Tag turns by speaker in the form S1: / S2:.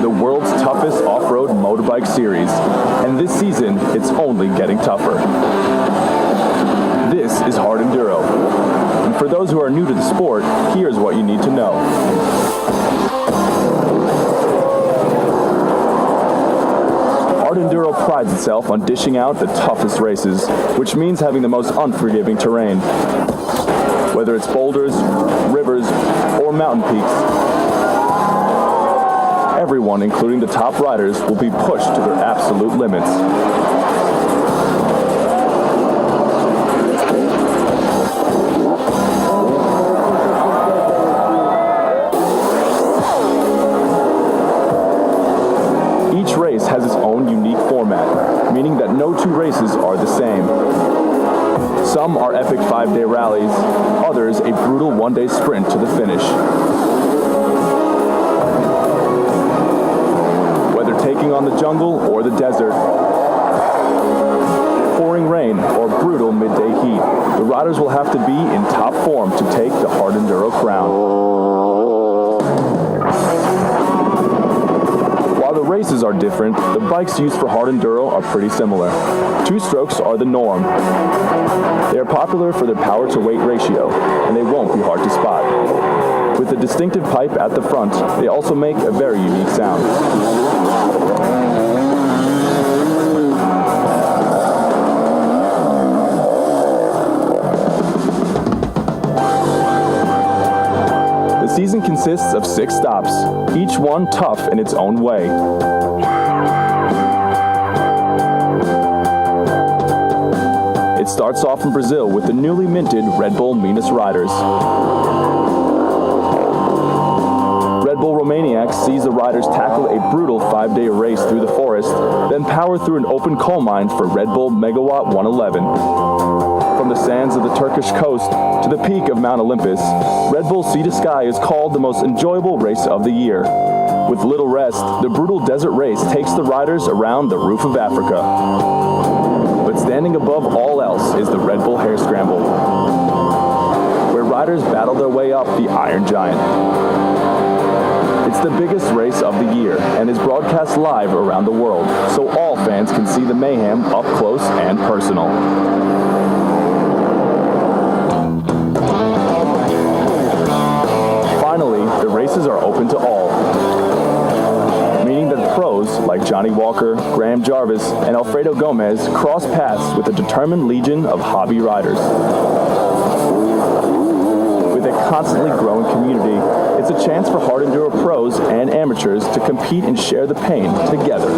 S1: the world's toughest off-road motorbike series, and this season, it's only getting tougher. This is Hard Endero, and for those who are new to the sport, here's what you need to know. Hard Endero prides itself on dishing out the toughest races, which means having the most unforgiving terrain. Whether it's boulders, rivers, or mountain peaks, everyone, including the top riders, will be pushed to their absolute limits. Each race has its own unique format, meaning that no two races are the same. Some are epic 5-day rallies, others a brutal one-day sprint to the finish. Whether taking on the jungle or the desert, pouring rain or brutal midday heat, the riders will have to be in top form to take the Hard Endero crown. While the races are different, the bikes used for Hard Endero are pretty similar. 2 strokes are the norm. They are popular for their power-to-weight ratio, and they won't be hard to spot. With a distinctive pipe at the front, they also make a very unique sound. The season consists of 6 stops, each one tough in its own way. It starts off in Brazil with the newly minted Red Bull Minas Riders. Red Bull Romaniac sees the riders tackle a brutal 5-day race through the forest, then power through an open coal mine for Red Bull Megawatt 111. From the sands of the Turkish coast to the peak of Mount Olympus, Red Bull Sea to Sky is called the most enjoyable race of the year. With little rest, the brutal desert race takes the riders around the roof of Africa. But standing above all else is the Red Bull Hare Scramble, where riders battle their way up the Iron Giant. It's the biggest race of the year and is broadcast live around the world, so all fans can see the mayhem up close and personal. Finally, the races are open to all, meaning that pros like Johnny Walker, Graham Jarvis, and Alfredo Gomez cross paths with a determined legion of hobby riders. With a constantly growing community, it's a chance for Hard Enduro pros and amateurs to compete and share the pain together.